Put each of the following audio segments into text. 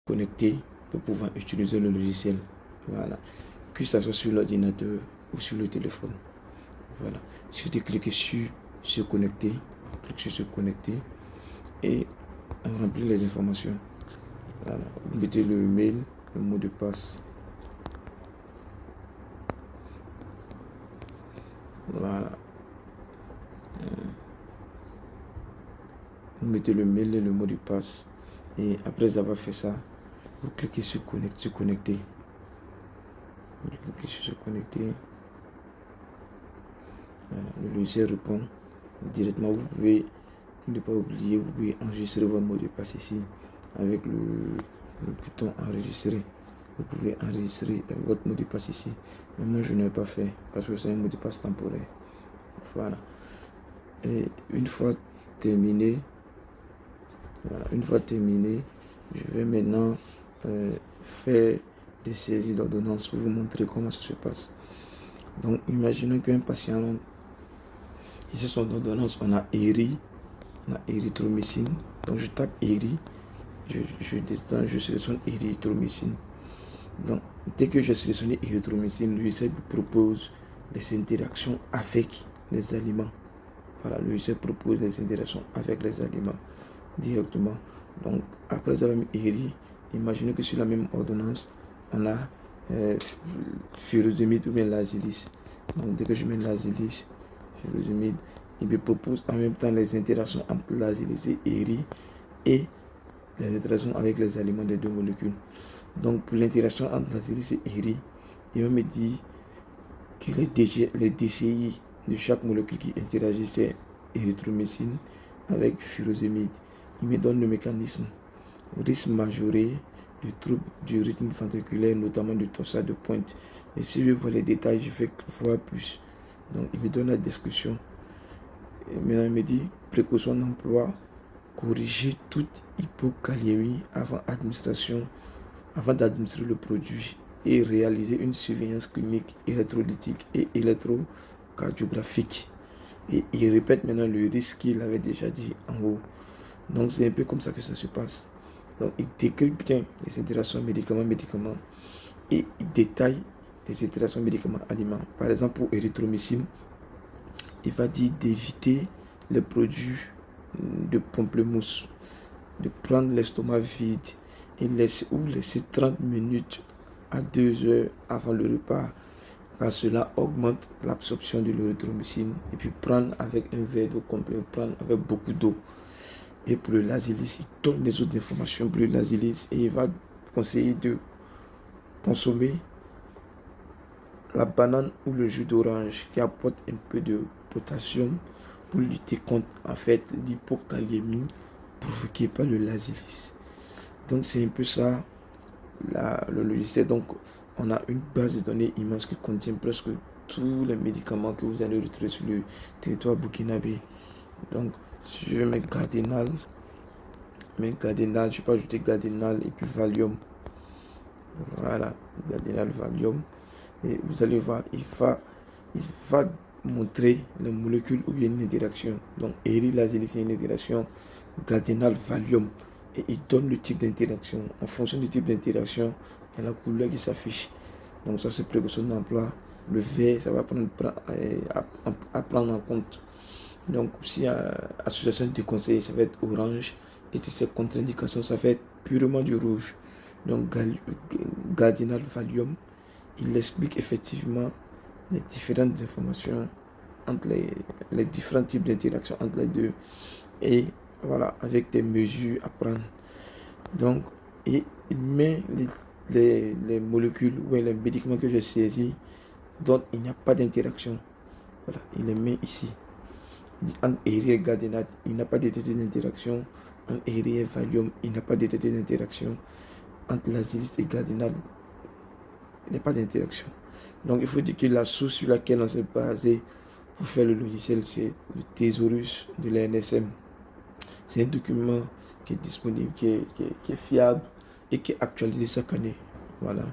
connecter pour pouvoir utiliser le logiciel. Voilà. Que ce soit sur l'ordinateur ou sur le téléphone. Voilà. Si tu cliques sur se connecter, on clique sur se connecter et on remplit les informations. Voilà. Vous mettez le mail, le mot de passe. Voilà. Vous mettez le mail et le mot de passe. Et après avoir fait ça, vous cliquez sur connecter. Vous cliquez sur se connecter. Voilà. Le logiciel répond directement. Vous pouvez, pour ne pas oublier, vous pouvez enregistrer votre mot de passe ici avec le bouton enregistrer. Vous pouvez enregistrer votre mot de passe ici. Mais moi, je n'ai pas fait parce que c'est un mot de passe temporaire. Voilà. Et une fois terminé, voilà, je vais maintenant faire des saisies d'ordonnance pour vous montrer comment ça se passe. Donc, imaginons qu'un patient, ici son ordonnance, on a érythromycine. Donc, je tape éry, je descends, je sélectionne érythromycine. Donc, dès que je sélectionne érythromycine, l'UICEP propose des interactions avec les aliments. Voilà, l'UICEP propose des interactions avec les aliments directement. Donc, après avoir mis éry, imaginez que sur la même ordonnance, on a furosemide ou bien l'azilis. Donc, dès que je mets l'azilis, furosemide, il me propose en même temps les interactions entre l'azilis et éry et les interactions avec les aliments des deux molécules. Donc, pour l'interaction entre l'azilis et éry, il va me dire que les DCI de chaque molécule qui interagit, c'est érythromycine avec furosemide. Il me donne le mécanisme. Risque majoré de troubles du rythme ventriculaire, notamment du torsade de pointe. Et si je vois les détails, je fais voir plus. Donc, il me donne la description. Et maintenant, il me dit précaution d'emploi, corriger toute hypokaliémie avant d'administrer le produit et réaliser une surveillance clinique électrolytique et électrocardiographique. Et il répète maintenant le risque qu'il avait déjà dit en haut. Donc, c'est un peu comme ça que ça se passe. Donc, il décrit bien les interactions médicaments et il détaille les interactions médicaments-aliments. Par exemple, pour érythromycine, il va dire d'éviter les produits de pamplemousse, de prendre l'estomac vide et laisser 30 minutes à 2 heures avant le repas, car cela augmente l'absorption de l'érythromycine. Et puis prendre avec un verre d'eau complet, prendre avec beaucoup d'eau. Et pour le lazilis, il donne les autres informations pour le lazilis et il va conseiller de consommer la banane ou le jus d'orange qui apporte un peu de potassium pour lutter contre en fait l'hypokaliémie provoquée par le lazilis. Donc c'est un peu ça le logiciel. Donc on a une base de données immense qui contient presque tous les médicaments que vous allez retrouver sur le territoire burkinabé. Donc si je mets Gardénal, je peux ajouter Gardénal et puis Valium. Voilà, Gardénal, Valium. Et vous allez voir, il va montrer les molécules où il y a une interaction. Donc, éry-lazilis, c'est une interaction. Gardénal, Valium. Et il donne le type d'interaction. En fonction du type d'interaction, il y a la couleur qui s'affiche. Donc, ça, c'est précaution d'emploi. Le vert, ça va à prendre en compte. Donc, si association de conseil, ça va être orange. Et si c'est contre-indication, ça va être purement du rouge. Donc, Gardénal, Valium, il explique effectivement les différentes informations entre les différents types d'interactions entre les deux. Et voilà, avec des mesures à prendre. Donc, et il met les molécules ou les médicaments que j'ai saisis dont il n'y a pas d'interaction. Voilà, il les met ici. En éry et Gardénal, il n'a pas d'état d'interaction. En éry et Valium, il n'a pas d'état d'interaction. Entre l'azilis et Gardénal, il n'y a pas d'interaction. Donc il faut dire que la source sur laquelle on s'est basé pour faire le logiciel, c'est le thésaurus de l'ANSM. C'est un document qui est disponible, qui est fiable et qui est actualisé chaque année. Voilà.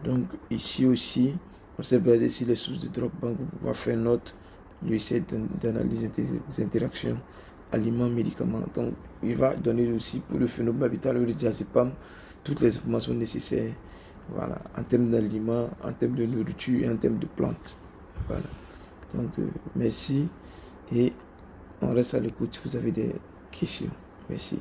Donc ici aussi, on s'est basé sur les sources de Dropbank pour pouvoir faire notre logiciel d'analyse des interactions aliments-médicaments. Donc il va donner aussi pour le phénomène habital le diazépam toutes les informations nécessaires, voilà, en termes d'aliments, en termes de nourriture et en termes de plantes. Voilà. Donc, merci et on reste à l'écoute si vous avez des questions. Merci.